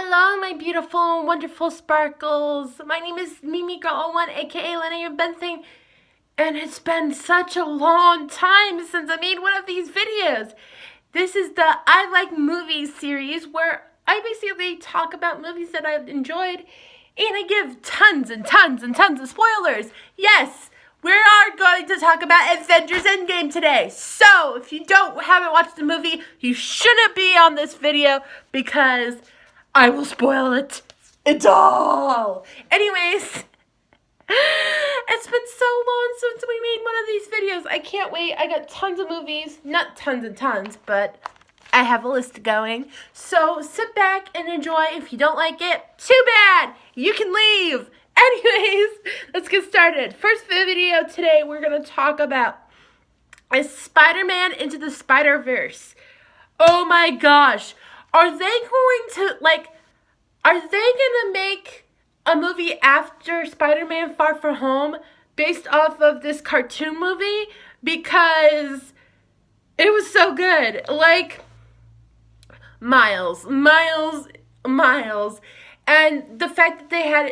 Hello, my beautiful, wonderful sparkles. My name is Mimi Girl 01, aka Lena Your Benthing, and it's been such a long time since I made one of these videos. This is the I Like Movies series where I basically talk about movies that I've enjoyed, and I give tons and tons and tons of spoilers. Yes, we are going to talk about Avengers Endgame today. So, if you haven't watched the movie, you shouldn't be on this video because I will spoil it all. Anyways, it's been so long since we made one of these videos. I can't wait. I got tons of movies. Not tons and tons, but I have a list going. So sit back and enjoy. If you don't like it, too bad. You can leave. Anyways, let's get started. First video today, we're going to talk about is Spider-Man Into the Spider-Verse. Oh my gosh. Are they going to make a movie after Spider-Man Far From Home based off of this cartoon movie? Because it was so good. Like, Miles. And the fact that they had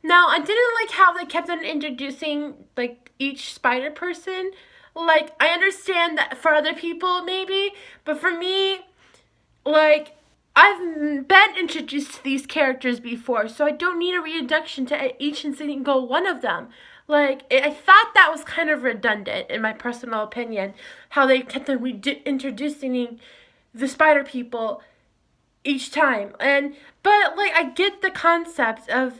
now, I didn't like how they kept on introducing, like, each spider person. Like, I understand that for other people, maybe, but for me, like, I've been introduced to these characters before, so I don't need a reintroduction to each and single one of them. Like, I thought that was kind of redundant, in my personal opinion, how they kept on introducing the spider people each time. But like, I get the concept of,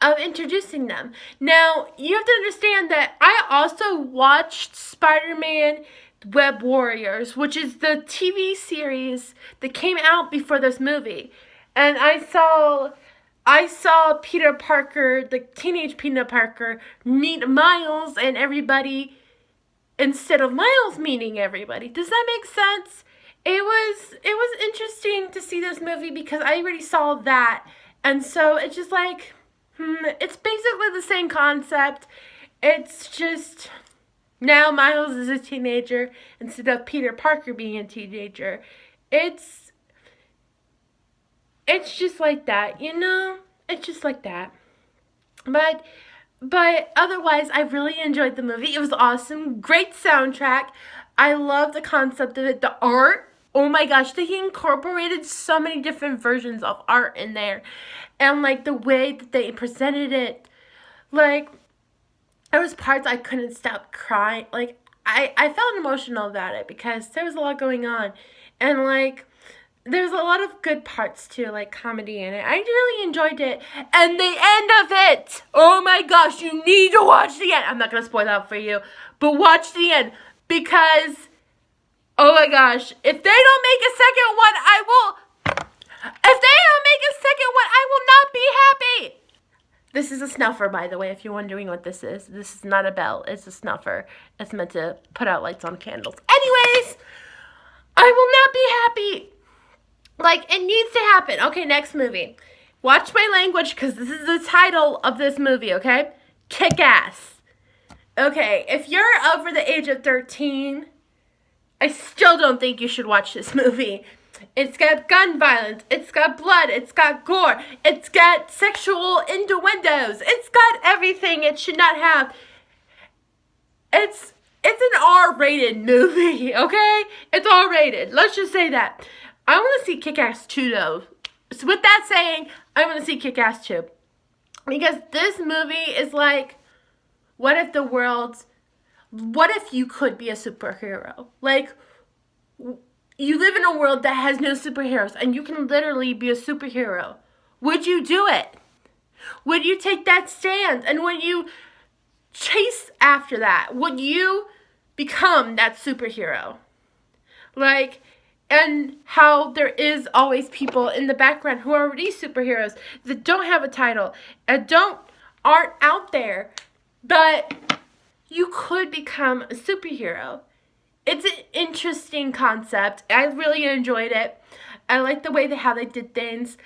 of introducing them. Now, you have to understand that I also watched Spider-Man Web Warriors, which is the TV series that came out before this movie. And I saw Peter Parker, the teenage Peter Parker, meet Miles and everybody instead of Miles meeting everybody. Does that make sense? It was interesting to see this movie because I already saw that. And so it's just like, it's basically the same concept. It's just now Miles is a teenager instead of Peter Parker being a teenager. It's just like that, It's just like that. But otherwise, I really enjoyed the movie. It was awesome. Great soundtrack. I love the concept of it. The art. Oh my gosh, they incorporated so many different versions of art in there. And like the way that they presented it, like, there was parts I couldn't stop crying. Like, I felt emotional about it because there was a lot going on. And like, there's a lot of good parts too, like comedy in it. I really enjoyed it. And the end of it, oh my gosh, you need to watch the end. I'm not going to spoil that for you, but watch the end because, oh my gosh, if they don't make a second one, I will not be happy. This is a snuffer, by the way, if you're wondering what this is. This is not a bell, it's a snuffer. It's meant to put out lights on candles. Anyways, I will not be happy. Like, it needs to happen. Okay, next movie. Watch my language, because this is the title of this movie, okay? Kick-Ass. Okay, if you're over the age of 13, I still don't think you should watch this movie. It's got gun violence, it's got blood, it's got gore, it's got sexual innuendos, it's got everything it should not have. It's an R-rated movie, okay? It's R-rated. Let's just say that. I want to see Kick-Ass 2, though. So with that saying, I want to see Kick-Ass 2. Because this movie is like, what if you could be a superhero? Like, you live in a world that has no superheroes, and you can literally be a superhero. Would you do it? Would you take that stand? And would you chase after that? Would you become that superhero? Like, and how there is always people in the background who are already superheroes that don't have a title and aren't out there, but you could become a superhero. It's an interesting concept. I really enjoyed it. I like the way how they did things.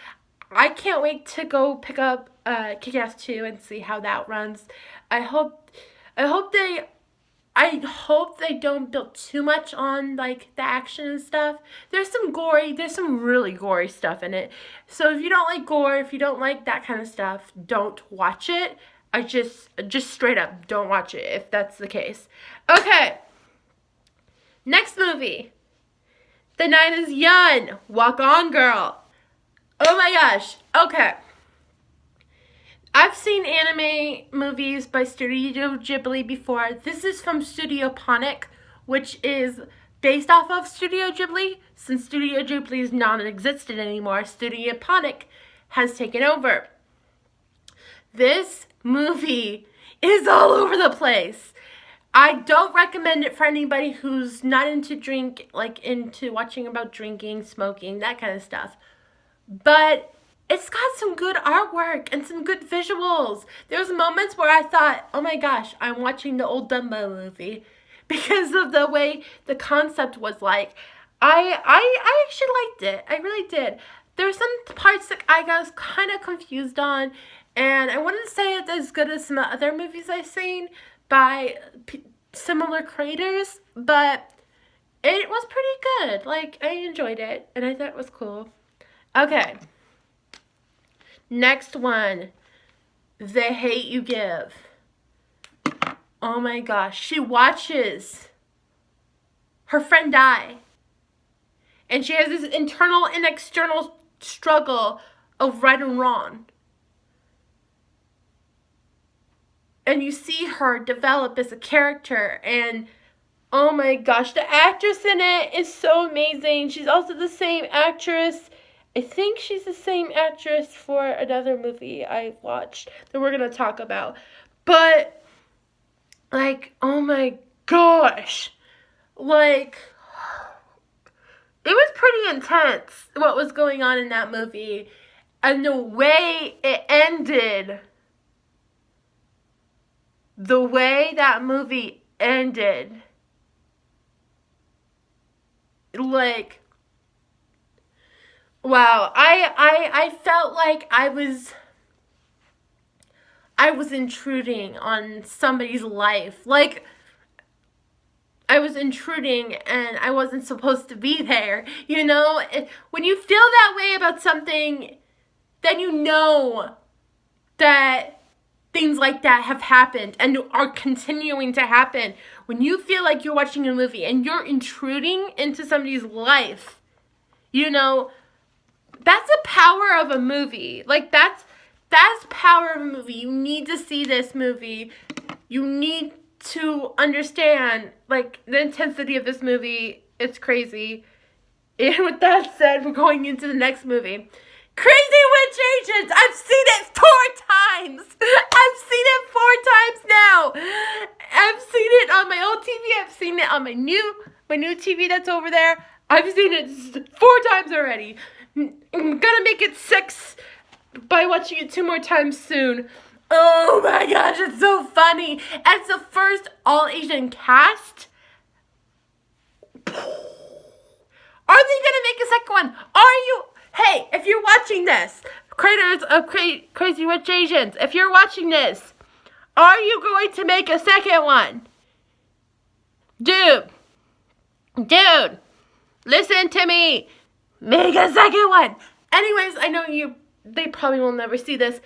I can't wait to go pick up Kick-Ass 2 and see how that runs. I hope they I hope they don't build too much on like the action and stuff. There's some really gory stuff in it. So if you don't like gore, if you don't like that kind of stuff, don't watch it. I just straight up don't watch it if that's the case. Okay. Next movie. The Night is Young. Walk On Girl. Oh my gosh. Okay. I've seen anime movies by Studio Ghibli before. This is from Studio Ponic, which is based off of Studio Ghibli. Since Studio Ghibli is non-existent anymore, Studio Ponic has taken over. This movie is all over the place. I don't recommend it for anybody who's not into watching about drinking, smoking, that kind of stuff. But it's got some good artwork and some good visuals. There was moments where I thought, oh my gosh, I'm watching the old Dumbo movie because of the way the concept was like. I actually liked it. I really did. There were some parts that I was kind of confused on, and I wouldn't say it's as good as some other movies I've seen by similar creators, but it was pretty good. Like, I enjoyed it, and I thought it was cool. Okay. Next one. The Hate You Give. Oh my gosh. She watches her friend die. And she has this internal and external struggle of right and wrong. And you see her develop as a character, and oh my gosh, the actress in it is so amazing. She's also the same actress. I think she's the same actress for another movie I watched that we're going to talk about. But, like, oh my gosh. Like, it was pretty intense what was going on in that movie. And the way it ended. The way that movie ended. Like, wow, I felt like I was intruding on somebody's life. Like, I was intruding and I wasn't supposed to be there. You know, when you feel that way about something, then you know that things like that have happened and are continuing to happen. When you feel like you're watching a movie and you're intruding into somebody's life, you know, that's the power of a movie. Like, that's power of a movie. You need to see this movie. You need to understand, like, the intensity of this movie. It's crazy. And with that said, we're going into the next movie. Crazy Witch Agents! I've seen it 4 times! I've seen it 4 times now! I've seen it on my old TV. I've seen it on my new TV that's over there. I've seen it 4 times already. I'm gonna make it 6 by watching it 2 more times soon. Oh my gosh, it's so funny. It's the first all-Asian cast. Are they gonna make a second one? Are you... Hey, if you're watching this, creators of Crazy Rich Asians, if you're watching this, are you going to make a second one? Dude, listen to me. Make a second one. Anyways, I know they probably will never see this,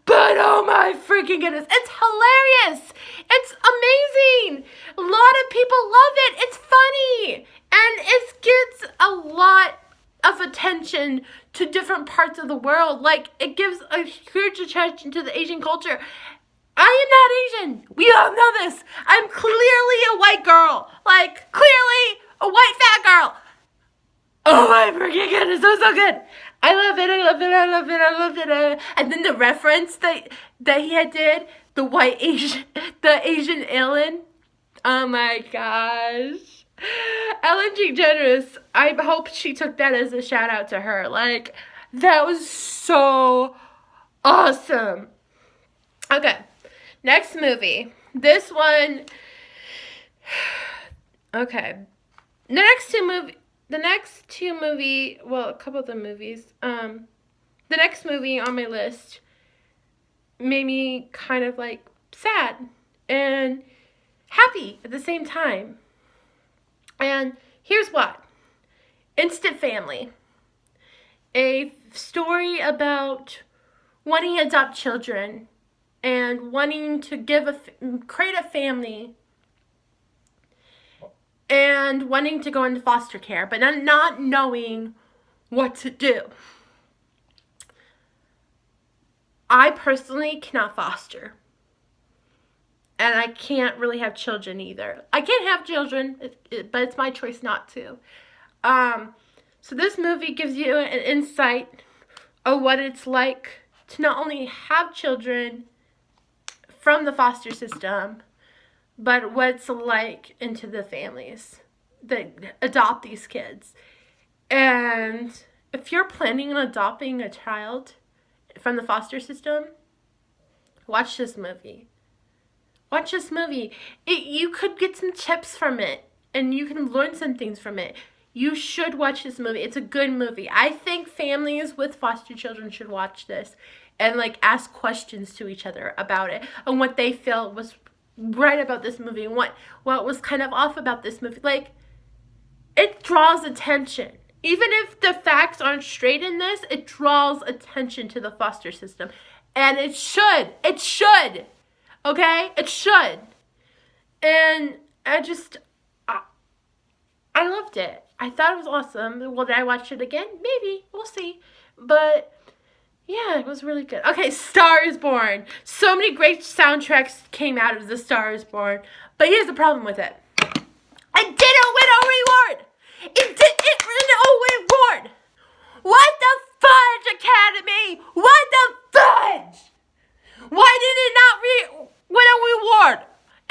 but oh my freaking goodness, it's hilarious. It's amazing. A lot of people love it. It's funny, and it gets a lot of attention to different parts of the world. Like, it gives a huge attention to the Asian culture. I am not Asian. We all know this. I'm clearly a white girl. Like, clearly a white fat girl. Oh my freaking goodness, it was so good. I love it. And then the reference that he had did, the Asian Ellen. Oh my gosh. Ellen DeGeneres, I hope she took that as a shout out to her. Like, that was so awesome. Okay, next movie. This one, okay. The next two movie, well, a couple of the movies, the next movie on my list made me kind of, like, sad. And happy at the same time. And here's what. Instant Family. A story about wanting to adopt children and wanting to create a family and wanting to go into foster care, but not knowing what to do. I personally cannot foster. And I can't really have children either. I can't have children, but it's my choice not to. So this movie gives you an insight of what it's like to not only have children from the foster system, but what it's like into the families that adopt these kids. And if you're planning on adopting a child from the foster system, watch this movie. Watch this movie. You could get some tips from it, and you can learn some things from it. You should watch this movie. It's a good movie. I think families with foster children should watch this and, like, ask questions to each other about it and what they feel was right about this movie and what was kind of off about this movie. Like, it draws attention. Even if the facts aren't straight in this, it draws attention to the foster system. And it should. It should. Okay? It should. And I loved it. I thought it was awesome. Will I watch it again? Maybe. We'll see. But yeah, it was really good. Okay, Star is Born. So many great soundtracks came out of the Star is Born. But here's the problem with it. It didn't win a reward. It didn't win a reward. What the fudge, Academy? What the fudge? Why did it not win a reward?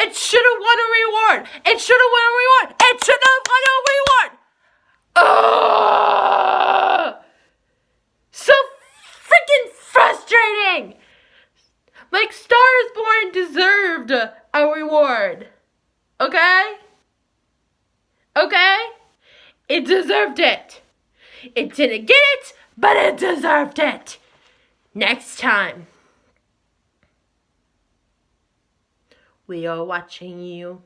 It should have won a reward. It should have won a reward. It should have won a reward. Ugh! So freaking frustrating. Like, Star is Born deserved a reward. Okay? Okay? It deserved it. It didn't get it, but it deserved it. Next time. We are watching you.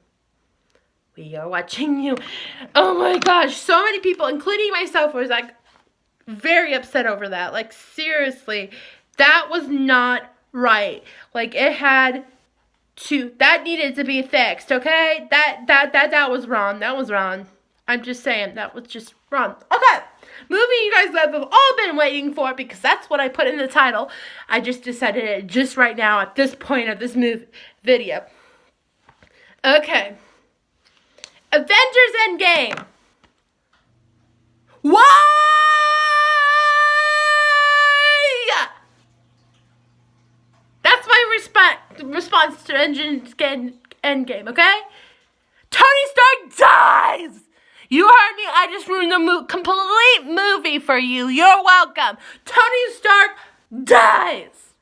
We are watching you. Oh my gosh, so many people, including myself, was like very upset over that. Like, seriously, that was not right. Like, that needed to be fixed, okay? That was wrong. That was wrong. I'm just saying, that was just wrong. Okay, movie you guys have all been waiting for, because that's what I put in the title. I just decided it just right now at this point of this video. Okay. Avengers Endgame. Why? That's my response to Avengers Endgame, okay? Tony Stark dies! You heard me, I just ruined the complete movie for you. You're welcome. Tony Stark dies.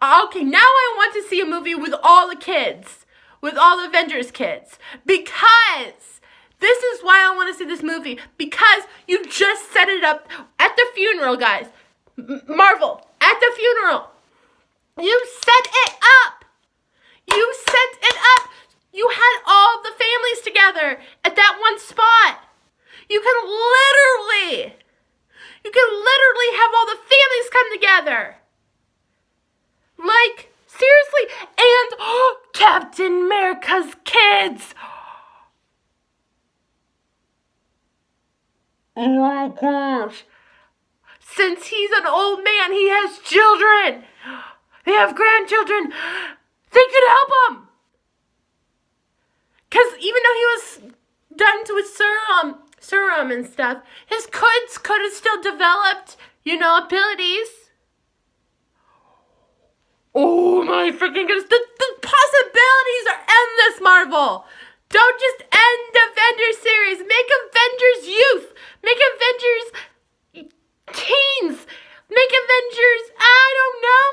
Okay, now I want to see a movie with all the kids. With all the Avengers kids. Because this is why I want to see this movie. Because you just set it up at the funeral, guys. Marvel, at the funeral. You set it up. You set it up. You had all the families together at that one spot. You can literally have all the families come together. Like, seriously. And Captain America's kids. Oh my gosh. Since he's an old man, he has children. They have grandchildren. They could help him. Because even though he was done with serum and stuff, his kids could have still developed, abilities. Oh my freaking goodness. The possibilities are endless, Marvel. Don't just end the Avengers series. Make Avengers youth. Make Avengers teens. Make Avengers, I don't know.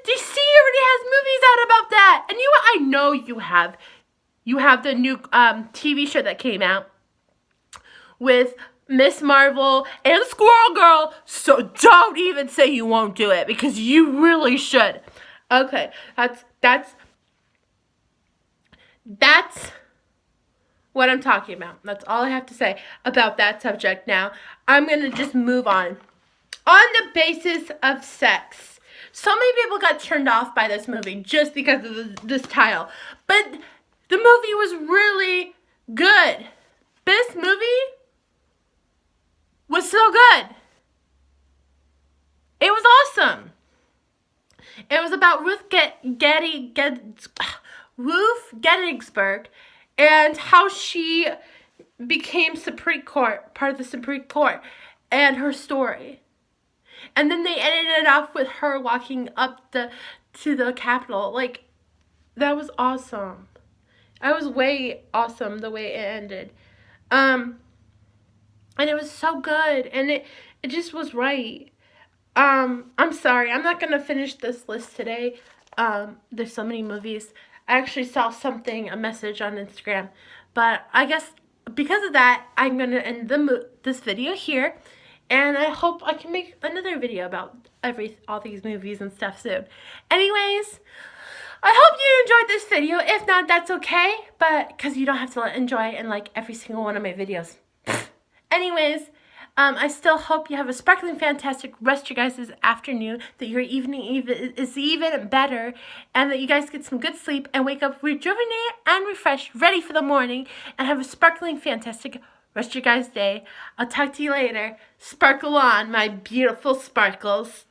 DC already has movies out about that. And I know you have. You have the new TV show that came out with Miss Marvel and Squirrel Girl. So don't even say you won't do it, because you really should. Okay, that's That's what I'm talking about. That's all I have to say about that subject now. I'm going to just move on. On the basis of sex. So many people got turned off by this movie just because of this title. But the movie was really good. This movie was so good. It was awesome. It was about Ruth Gettysburg and how she became part of the Supreme Court, and her story. And then they ended it off with her walking up to the Capitol. Like, that was awesome. That was way awesome the way it ended. And it was so good, and it just was right. I'm sorry, I'm not gonna finish this list today. There's so many movies. I actually saw a message on Instagram, but I guess because of that, I'm gonna end this video here, and I hope I can make another video about all these movies and stuff soon. Anyways, I hope you enjoyed this video. If not, that's okay, but because you don't have to enjoy it and like every single one of my videos. Anyways, I still hope you have a sparkling, fantastic rest of your guys' afternoon, that your evening is even better, and that you guys get some good sleep and wake up rejuvenated and refreshed, ready for the morning, and have a sparkling, fantastic rest of your guys' day. I'll talk to you later. Sparkle on, my beautiful sparkles.